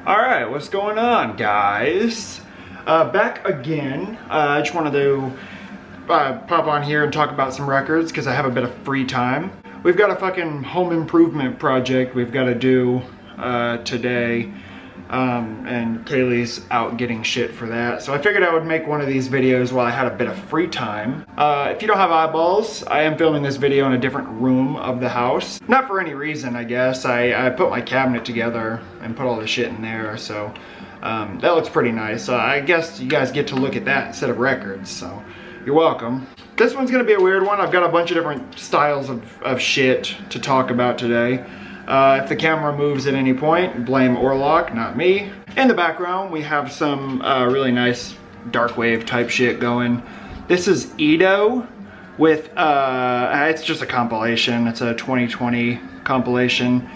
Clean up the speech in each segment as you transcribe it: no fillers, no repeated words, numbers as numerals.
Alright, what's going on, guys? Back again. I just wanted to pop on here and talk about some records because I have a bit of free time. We've got a fucking home improvement project we've got to do today. And Kaylee's out getting shit for that. So I figured I would make one of these videos while I had a bit of free time. If you don't have eyeballs, I am filming this video in a different room of the house. Not for any reason, I guess. I put my cabinet together and put all the shit in there, so that looks pretty nice. I guess you guys get to look at that instead of records, so you're welcome. This one's gonna be a weird one. I've got a bunch of different styles of shit to talk about today. If the camera moves at any point, blame Orlock, not me. In the background, we have some really nice dark wave type shit going. This is Edo with, it's just a compilation. It's a 2020 compilation.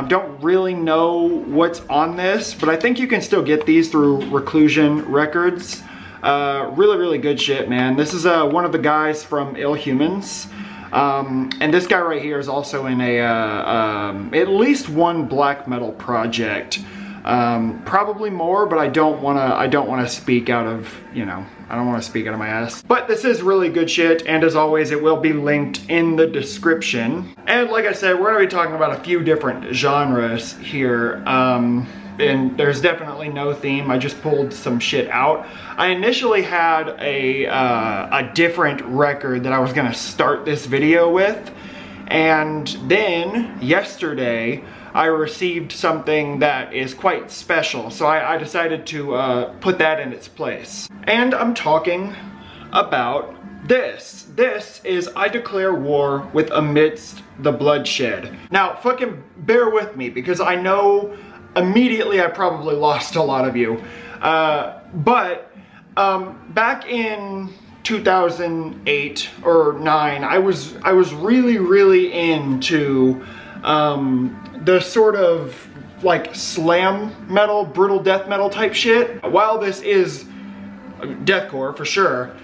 Don't really know what's on this, but I think you can still get these through Reclusion Records. Really good shit, man. This is one of the guys from Ill Humans. And this guy right here is also in a at least one black metal project, probably more, but I don't want to speak out of, you know, I don't want to speak out of my ass. But this is really good shit, and as always, it will be linked in the description. And like I said, we're gonna be talking about a few different genres here. And there's definitely no theme. I just pulled some shit out. I initially had a different record that I was gonna start this video with, and then yesterday I received something that is quite special, so I decided to put that in its place. And I'm talking about this. This is I Declare War with Amidst the Bloodshed. Now fucking bear with me, because I know immediately I probably lost a lot of you, but back in 2008 or 9, I was really into the sort of like slam metal, brutal death metal type shit. While this is deathcore for sure,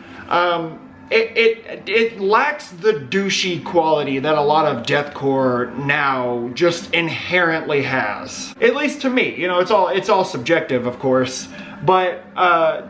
it lacks the douchey quality that a lot of deathcore now just inherently has. At least to me, you know, it's all subjective, of course, but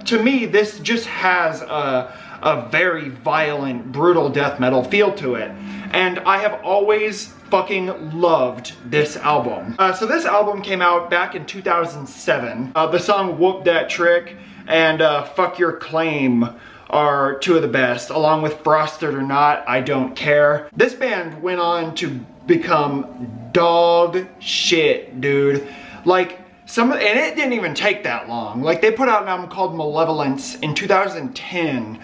to me, this just has a very violent, brutal death metal feel to it, and I have always fucking loved this album. So this album came out back in 2007. The song Whoop That Trick and Fuck Your Claim are two of the best, along with Frosted or Not, I Don't Care. This band went on to become dog shit, dude. Like, and it didn't even take that long. Like, they put out an album called Malevolence in 2010,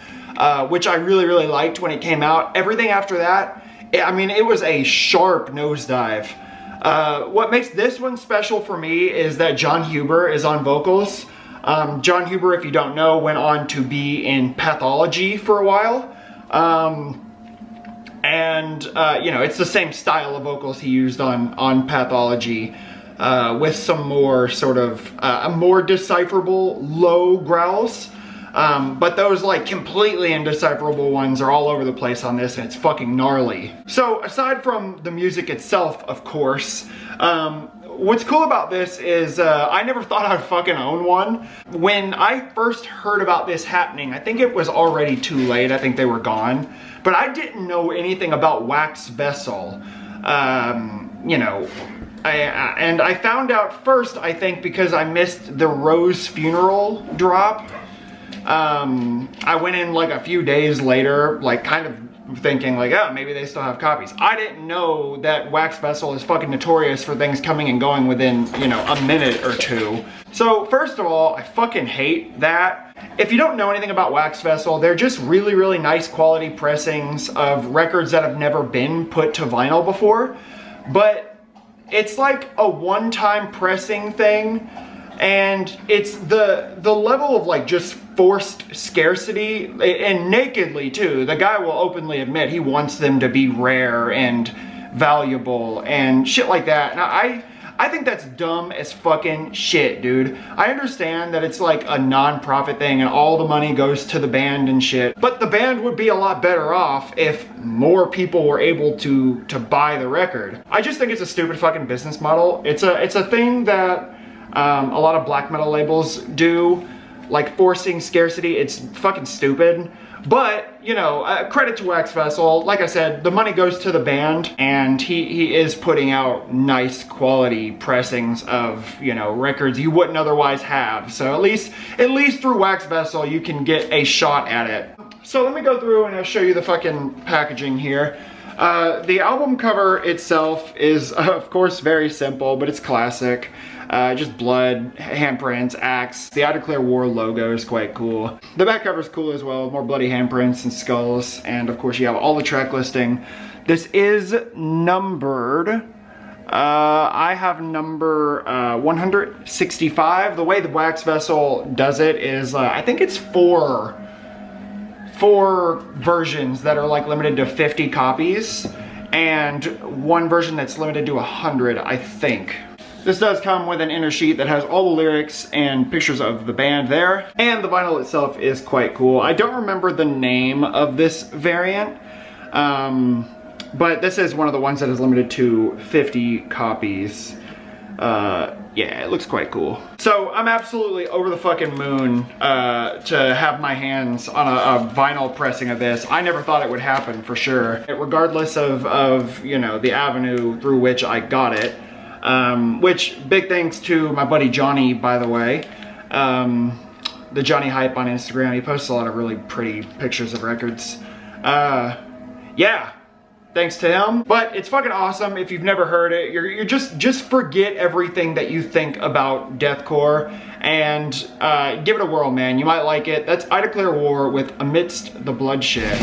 which I really liked when it came out. Everything after that, I mean, it was a sharp nosedive. What makes this one special for me is that John Huber is on vocals. John Huber, if you don't know, went on to be in Pathology for a while. You know, it's the same style of vocals he used on Pathology, with some more sort of, more decipherable low growls. But those like completely indecipherable ones are all over the place on this, and it's fucking gnarly. So aside from the music itself, of course, what's cool about this is I never thought I'd fucking own one. When I first heard about this happening, I think it was already too late. I think they were gone. But I didn't know anything about Wax Vessel. You know, and I found out first, I think, because I missed the Rose Funeral drop. I went in like a few days later, like kind of thinking like, oh, maybe they still have copies. I didn't know that Wax Vessel is fucking notorious for things coming and going within, you know, a minute or two. So first of all, I fucking hate that. If you don't know anything about Wax Vessel, they're just really nice quality pressings of records that have never been put to vinyl before. But it's like a one-time pressing thing, and it's the level of like just forced scarcity, and nakedly too. The guy will openly admit he wants them to be rare and valuable and shit like that. And I think that's dumb as fucking shit, dude. I understand that it's like a non-profit thing and all the money goes to the band and shit, but the band would be a lot better off if more people were able to buy the record. I just think it's a stupid fucking business model. It's a thing that a lot of black metal labels do, like forcing scarcity. It's fucking stupid. But, you know, credit to Wax Vessel. Like I said, the money goes to the band, and he is putting out nice quality pressings of, you know, records you wouldn't otherwise have. So at least through Wax Vessel, you can get a shot at it. So let me go through and I'll show you the fucking packaging here. The album cover itself is, of course, very simple, but it's classic. Just blood, handprints, axe. The Out of Clear War logo is quite cool. The back cover is cool as well, more bloody handprints and skulls. And of course you have all the track listing. This is numbered. I have number 165. The way the Wax Vessel does it is, I think it's four versions that are like limited to 50 copies. And one version that's limited to 100, I think. This does come with an inner sheet that has all the lyrics and pictures of the band there. And the vinyl itself is quite cool. I don't remember the name of this variant, but this is one of the ones that is limited to 50 copies. Yeah, it looks quite cool. So I'm absolutely over the fucking moon to have my hands on a vinyl pressing of this. I never thought it would happen, for sure. Regardless of you know, the avenue through which I got it. Which, big thanks to my buddy Johnny, by the way. The Johnny Hype on Instagram. He posts a lot of really pretty pictures of records. Yeah, thanks to him. But it's fucking awesome. If you've never heard it, you're just forget everything that you think about deathcore and give it a whirl, man. You might like it. That's Out of Clear War with Amidst the Bloodshed.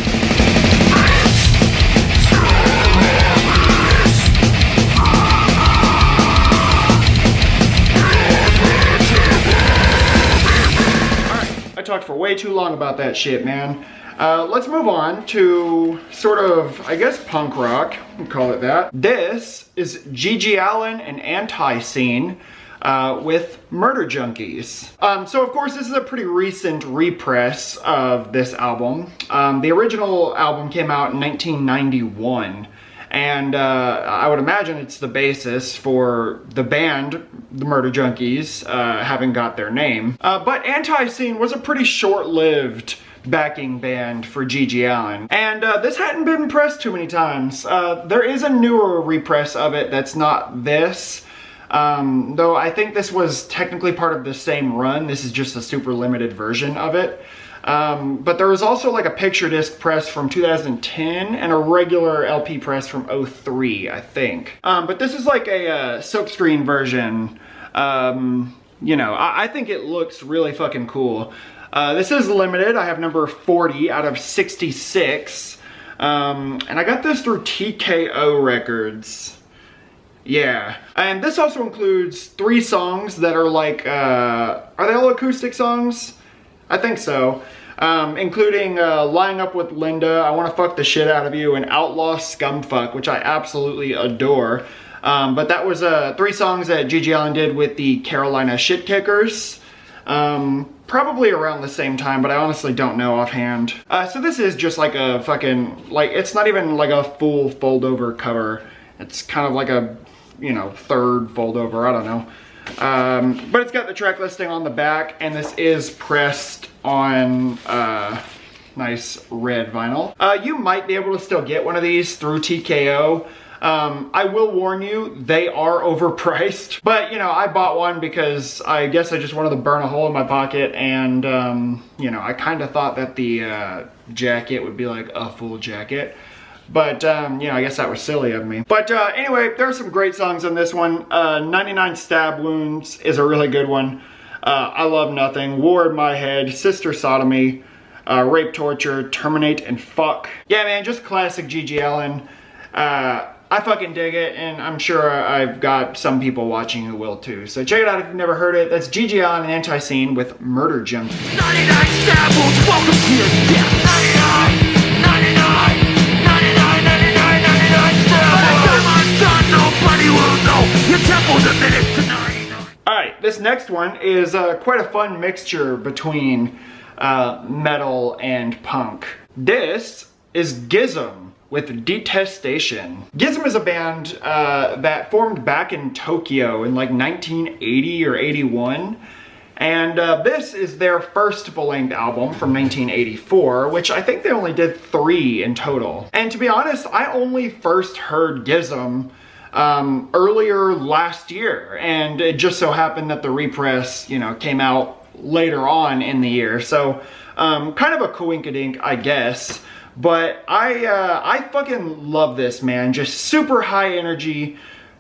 Talked for way too long about that shit, man. Let's move on to sort of, I guess, punk rock, we'll call it that. This is GG Allin and Anti-Scene with Murder Junkies. So of course this is a pretty recent repress of this album. The original album came out in 1991. And I would imagine it's the basis for the band, the Murder Junkies, having got their name. But Anti-Scene was a pretty short-lived backing band for GG Allin. And this hadn't been pressed too many times. There is a newer repress of it that's not this. Though I think this was technically part of the same run. This is just a super limited version of it. But there was also like a picture disc press from 2010 and a regular LP press from 03, I think. But this is like a silkscreen version. You know, I think it looks really fucking cool. This is limited. I have number 40 out of 66. And I got this through TKO Records. Yeah. And this also includes 3 songs that are like, are they all acoustic songs? I think so. Including Lying Up with Linda, I Want to Fuck the Shit Out of You, and Outlaw Scumfuck, which I absolutely adore. But that was 3 songs that GG Allin did with the Carolina Shit Kickers. Probably around the same time, but I honestly don't know offhand. So this is just like a fucking, like, it's not even like a full fold over cover. It's kind of like a, you know, third fold over, I don't know. But it's got the track listing on the back, and this is pressed on nice red vinyl. You might be able to still get one of these through TKO. I will warn you, they are overpriced. But, you know, I bought one because I guess I just wanted to burn a hole in my pocket, and, you know, I kind of thought that the jacket would be like a full jacket. But, you know, I guess that was silly of me. But anyway, there are some great songs on this one. 99 Stab Wounds is a really good one. I Love Nothing, War in My Head, Sister Sodomy, Rape, Torture, Terminate, and Fuck. Yeah, man, just classic GG Allin. I fucking dig it, and I'm sure I've got some people watching who will too. So check it out if you've never heard it. That's GG Allin and Anti-Scene with Murder Junkies. 99 stab wounds, welcome to your death. 99, 99. 99 nobody will know. Your temple's a minute to 99. Alright, this next one is quite a fun mixture between metal and punk. This is Gizm with Detestation. Gizm is a band that formed back in Tokyo in like 1980 or 81. And this is their first full-length album from 1984, which I think they only did 3 in total. And to be honest, I only first heard Gizm earlier last year, and it just so happened that the repress, you know, came out later on in the year. So kind of a coinkydink, I guess. But I fucking love this, man. Just super high energy,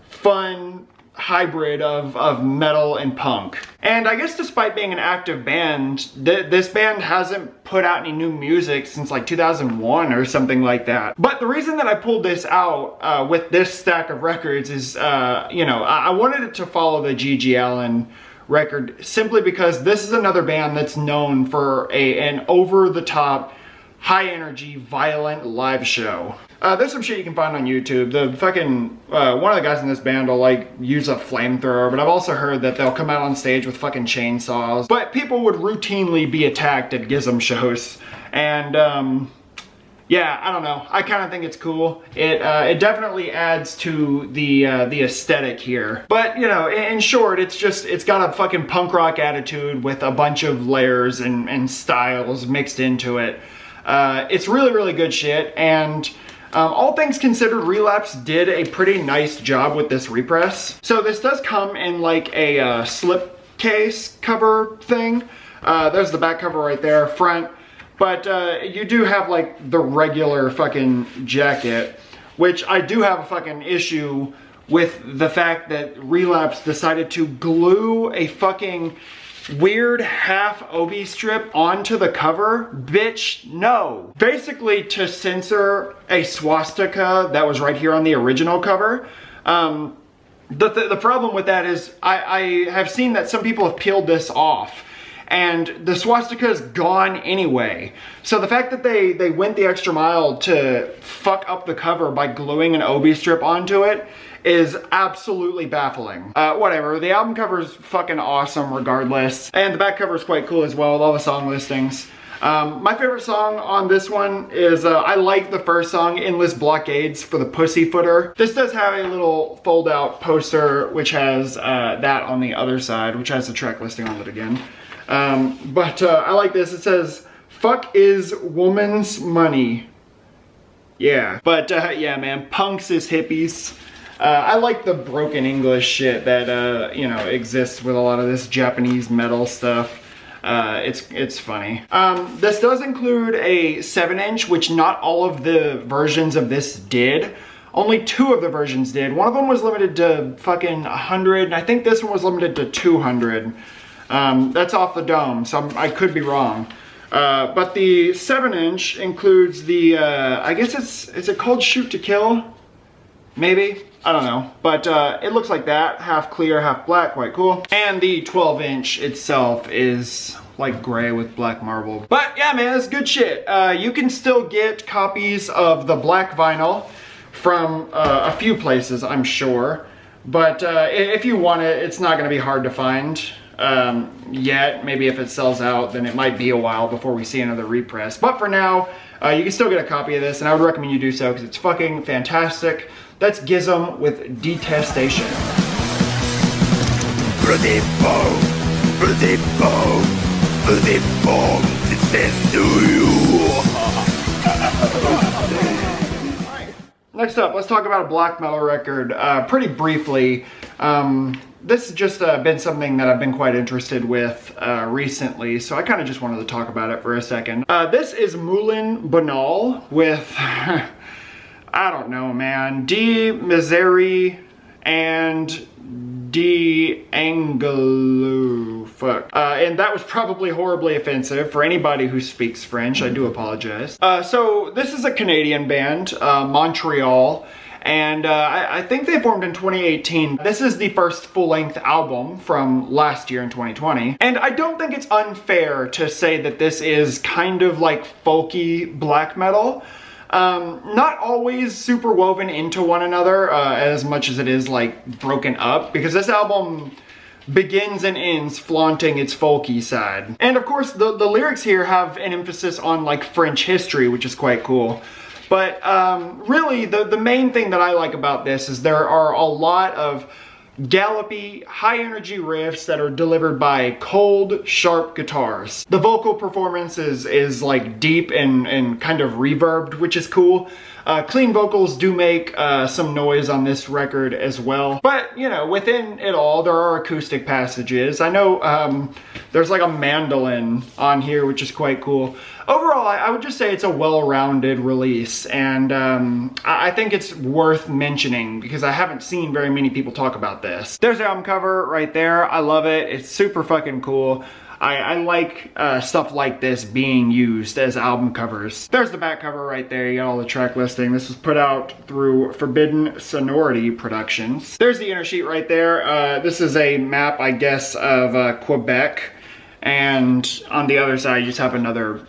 fun hybrid of metal and punk. And I guess despite being an active band, this band hasn't put out any new music since like 2001 or something like that. But the reason that I pulled this out with this stack of records is, you know, I wanted it to follow the G.G. Allin record simply because this is another band that's known for an over-the-top, high-energy, violent live show. There's some shit you can find on YouTube. The fucking, one of the guys in this band will like use a flamethrower, but I've also heard that they'll come out on stage with fucking chainsaws. But people would routinely be attacked at Gizm shows. And, yeah, I don't know. I kind of think it's cool. It definitely adds to the aesthetic here. But, you know, in short, it's got a fucking punk rock attitude with a bunch of layers and styles mixed into it. It's really, really good shit, and all things considered, Relapse did a pretty nice job with this repress. So this does come in like a slipcase cover thing. There's the back cover right there, front. But you do have like the regular fucking jacket, which I do have a fucking issue with the fact that Relapse decided to glue a fucking weird half obi strip onto the cover. Bitch, no. Basically to censor a swastika that was right here on the original cover. The problem with that is I have seen that some people have peeled this off and the swastika is gone anyway. So the fact that they went the extra mile to fuck up the cover by gluing an obi strip onto it is absolutely baffling. Whatever, the album cover is fucking awesome regardless. And the back cover is quite cool as well with all the song listings. My favorite song on this one is, I like the first song, Endless Blockades for the Pussyfooter. This does have a little fold out poster which has that on the other side, which has the track listing on it again. But I like this. It says, "Fuck is woman's money." Yeah, but yeah, man, punks is hippies. I like the broken English shit that, you know, exists with a lot of this Japanese metal stuff. It's funny. This does include a 7-inch, which not all of the versions of this did. Only 2 of the versions did. One of them was limited to fucking 100, and I think this one was limited to 200. That's off the dome, so I could be wrong. But the 7-inch includes the, I guess is it called Shoot to Kill? Maybe? I don't know. But it looks like that. Half clear, half black, quite cool. And the 12-inch itself is like gray with black marble. But yeah, man, it's good shit. You can still get copies of the black vinyl from a few places, I'm sure. But if you want it, it's not gonna be hard to find yet. Maybe if it sells out, then it might be a while before we see another repress. But for now, you can still get a copy of this, and I would recommend you do so because it's fucking fantastic. That's Gizm with Detestation. Bloody bomb, bloody bomb, bloody bomb, descend to you. Next up, let's talk about a black metal record pretty briefly. This has just been something that I've been quite interested with recently, so I kind of just wanted to talk about it for a second. This is Moulin Banal with, I don't know, man, D Misery and D Anglo, fuck. And that was probably horribly offensive for anybody who speaks French. I do apologize. So this is a Canadian band, Montreal. And I think they formed in 2018. This is the first full-length album from last year in 2020. And I don't think it's unfair to say that this is kind of like folky black metal. Not always super woven into one another as much as it is like broken up, because this album begins and ends flaunting its folky side. And of course the lyrics here have an emphasis on like French history, which is quite cool. But really, the main thing that I like about this is there are a lot of gallopy, high energy riffs that are delivered by cold, sharp guitars. The vocal performance is like deep and kind of reverbed, which is cool. Clean vocals do make some noise on this record as well. But, you know, within it all, there are acoustic passages. I know there's like a mandolin on here, which is quite cool. Overall, I would just say it's a well-rounded release, and I think it's worth mentioning because I haven't seen very many people talk about this. There's the album cover right there. I love it. It's super fucking cool. I like stuff like this being used as album covers. There's the back cover right there. You got all the track listing. This was put out through Forbidden Sonority Productions. There's the inner sheet right there. This is a map, I guess, of Quebec. And on the other side, you just have another,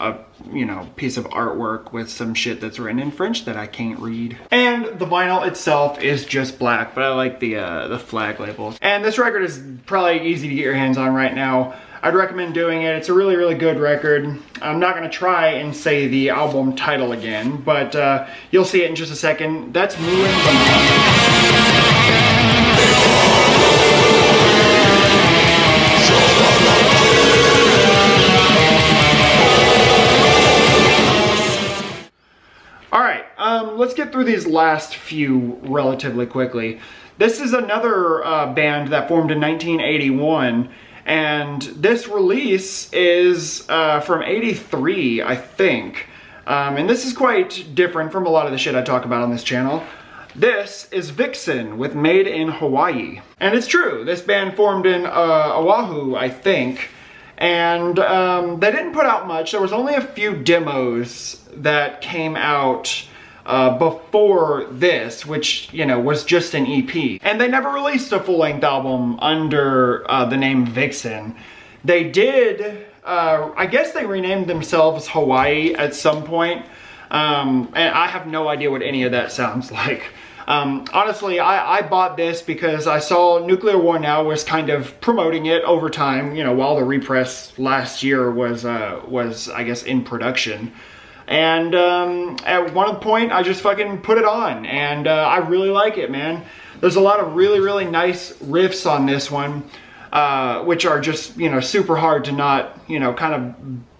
you know, piece of artwork with some shit that's written in French that I can't read. And the vinyl itself is just black, but I like the flag labels. And this record is probably easy to get your hands on right now. I'd recommend doing it. It's a really, really good record. I'm not gonna try and say the album title again, but you'll see it in just a second. That's Moulin Alright, let's get through these last few relatively quickly. This is another band that formed in 1981. And this release is from '83, I think. And this is quite different from a lot of the shit I talk about on this channel. This is Vixen with Made in Hawaii. And it's true, this band formed in Oahu, I think. And they didn't put out much. There was only a few demos that came out before this, which, you know, was just an EP. And they never released a full-length album under the name Vixen. They did, I guess they renamed themselves Hawaii at some point. And I have no idea what any of that sounds like. Honestly, I bought this because I saw Nuclear War Now was kind of promoting it over time, you know, while the repress last year was I guess, in production. And at one point, I just fucking put it on, and I really like it, man. There's a lot of really, really nice riffs on this one, which are just, you know, super hard to not, you know, kind of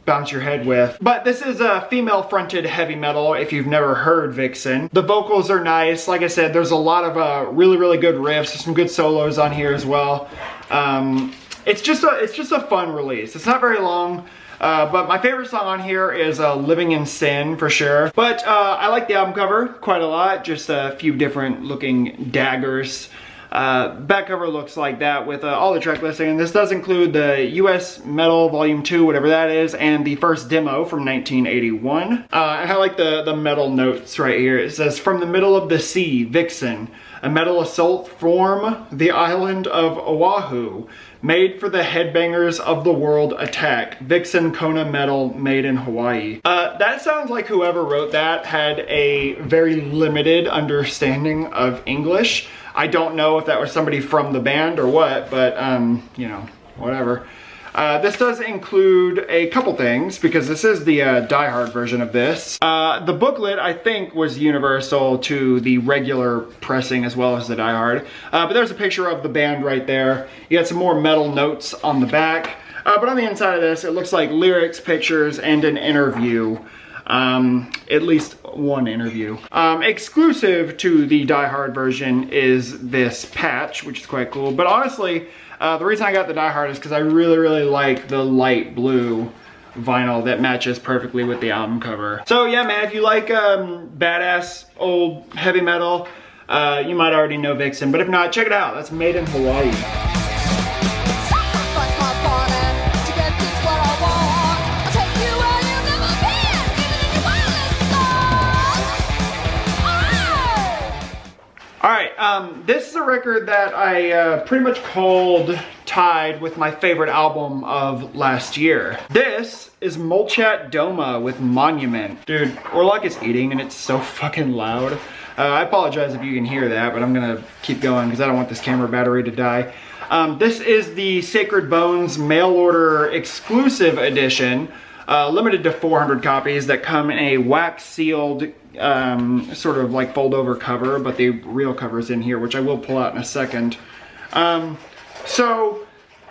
bounce your head with. But this is a female-fronted heavy metal, if you've never heard Vixen. The vocals are nice. Like I said, there's a lot of really, really good riffs. There's some good solos on here as well. It's just a fun release. It's not very long. But my favorite song on here is Living in Sin, for sure. But I like the album cover quite a lot. Just a few different looking daggers. Back cover looks like that with all the track listing. And this does include the US Metal Volume 2, whatever that is, and the first demo from 1981. And I like the metal notes right here. It says, "From the middle of the sea, Vixen, a metal assault form the island of Oahu. Made for the headbangers of the world attack. Vixen Kona metal made in Hawaii." That sounds like whoever wrote that had a very limited understanding of English. I don't know if that was somebody from the band or what, but you know, whatever. This does include a couple things, because this is the die-hard version of this. The booklet, I think, was universal to the regular pressing as well as the die-hard. But there's a picture of the band right there. You got some more metal notes on the back. But on the inside of this, it looks like lyrics, pictures, and an interview. At least one interview. Exclusive to the die-hard version is this patch, which is quite cool. But honestly, the reason I got the die-hard is because I really, really like the light blue vinyl that matches perfectly with the album cover. So yeah, man, if you like badass old heavy metal, you might already know Vixen, but if not, check it out. That's Made in Hawaii. Alright, this is a record that I pretty much called tied with my favorite album of last year. This is Molchat Doma with Monument. Dude, Orlok is eating and it's so fucking loud. I apologize if you can hear that, but I'm gonna keep going because I don't want this camera battery to die. This is the Sacred Bones mail order exclusive edition. limited to 400 copies that come in a wax sealed sort of like fold over cover, but the real cover's in here, which I will pull out in a second. So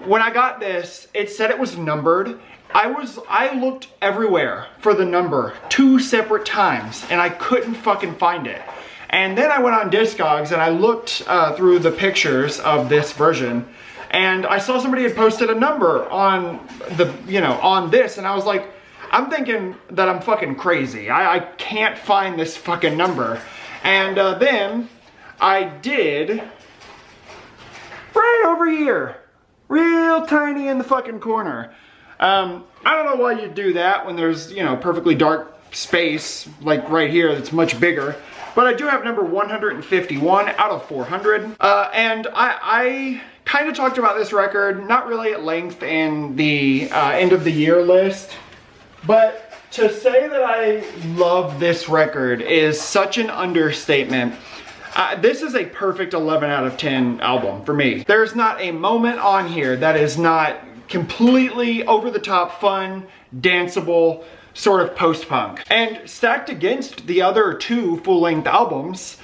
when I got this, it said it was numbered. I looked everywhere for the number 2 separate times and I couldn't fucking find it. And then I went on Discogs and I looked through the pictures of this version, and I saw somebody had posted a number on the, on this, and I was like, I'm thinking that I'm fucking crazy. I can't find this fucking number. And then I did right over here, real tiny in the fucking corner. I don't know why you do that when there's, perfectly dark space like right here that's much bigger. But I do have number 151 out of 400. And I kind of talked about this record, not really at length in the end of the year list. But to say that I love this record is such an understatement. This is a perfect 11 out of 10 album for me. There's not a moment on here that is not completely over the top fun, danceable, sort of post-punk. And stacked against the other 2 full-length albums,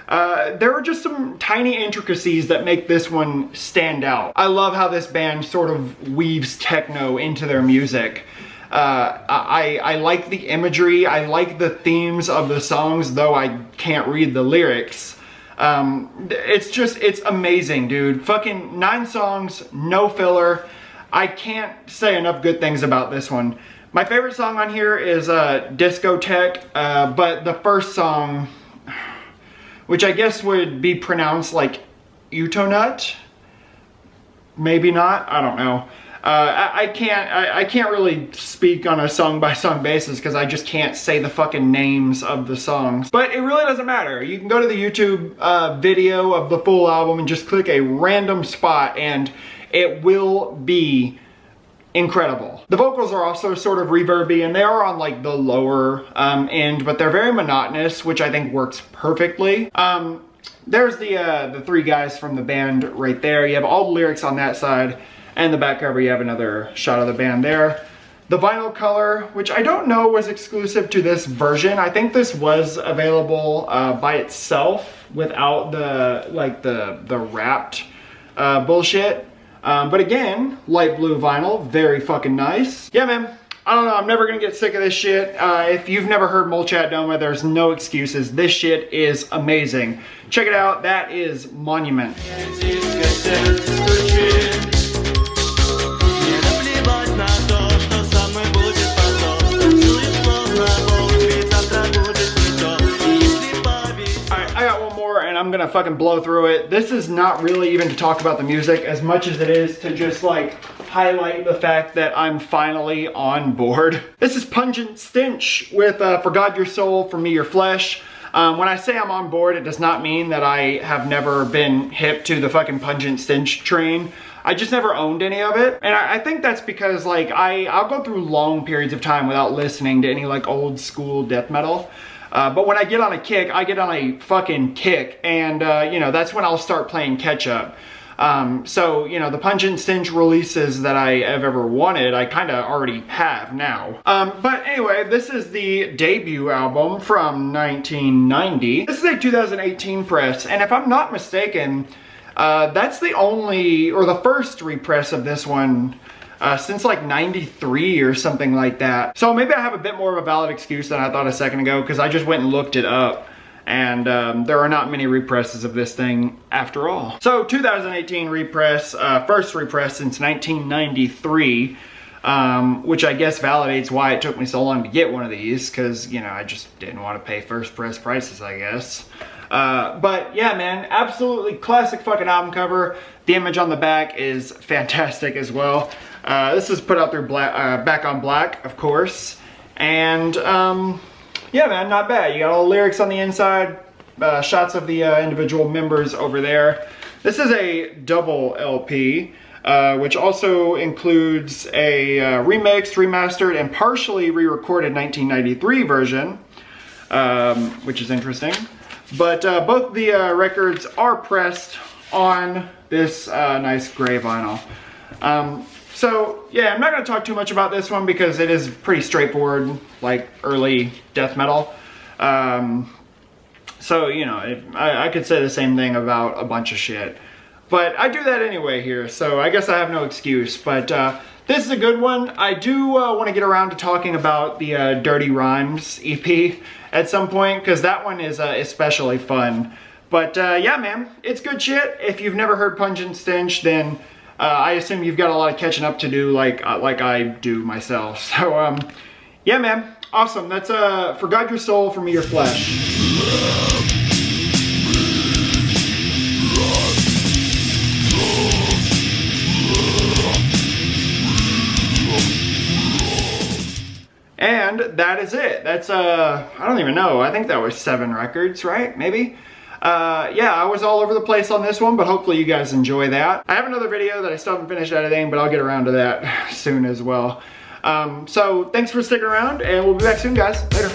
there are just some tiny intricacies that make this one stand out. I love how this band sort of weaves techno into their music. I like the imagery, I like the themes of the songs, though I can't read the lyrics. It's amazing, dude. Fucking 9 songs, no filler. I can't say enough good things about this one. My favorite song on here is Discotheque, but the first song, which I guess would be pronounced like Utonut, maybe not, I don't know. I can't really speak on a song by song basis because I just can't say the fucking names of the songs. But it really doesn't matter. You can go to the YouTube video of the full album and just click a random spot and it will be incredible. The vocals are also sort of reverby and they are on like the lower end, but they're very monotonous, which I think works perfectly. There's the 3 guys from the band right there. You have all the lyrics on that side, and the back cover you have another shot of the band there. The vinyl color, which I don't know was exclusive to this version. I think this was available by itself without the wrapped bullshit. But again, light blue vinyl, very fucking nice. Yeah, man, I don't know, I'm never gonna get sick of this shit. If you've never heard Molchat Doma, there's no excuses. This shit is amazing. Check it out, that is Monument. I'm gonna fucking blow through it. This is not really even to talk about the music as much as it is to just like highlight the fact that I'm finally on board. This is Pungent Stench with For God Your Soul, For Me Your Flesh. When I say I'm on board, it does not mean that I have never been hip to the fucking Pungent Stench train. I just never owned any of it. And I think that's because like I'll go through long periods of time without listening to any like old school death metal. But when I get on a kick, I get on a fucking kick, and that's when I'll start playing catch up. So the Pungent Stench releases that I have ever wanted, I kind of already have now. But anyway, this is the debut album from 1990. This is a 2018 press, and if I'm not mistaken, that's the only, or the first repress of this one since like 93 or something like that. So maybe I have a bit more of a valid excuse than I thought a second ago, because I just went and looked it up, and there are not many represses of this thing after all. So 2018 repress, first repress since 1993, which I guess validates why it took me so long to get one of these, because I just didn't want to pay first press prices, I guess. But yeah, man, absolutely classic fucking album cover. The image on the back is fantastic as well. This is put out through Back on Black, of course. And yeah, man, not bad. You got all the lyrics on the inside, shots of the individual members over there. This is a double LP, which also includes a remixed, remastered, and partially re-recorded 1993 version, which is interesting. But both the records are pressed on this nice gray vinyl. So yeah, I'm not gonna talk too much about this one because it is pretty straightforward, like early death metal. So, you know, I could say the same thing about a bunch of shit. But I do that anyway here, so I guess I have no excuse. But this is a good one. I do want to get around to talking about the Dirty Rhymes EP at some point, because that one is especially fun. But yeah, man, it's good shit. If you've never heard Pungent Stench, then I assume you've got a lot of catching up to do, like I do myself. So yeah, man, awesome. That's For God Your Soul, For Me Your Flesh. And that is it. That's I don't even know. I think that was 7 records, right? Maybe. Yeah, I was all over the place on this one, but hopefully you guys enjoy that. I have another video that I still haven't finished editing, but I'll get around to that soon as well. So thanks for sticking around, and we'll be back soon, guys. Later.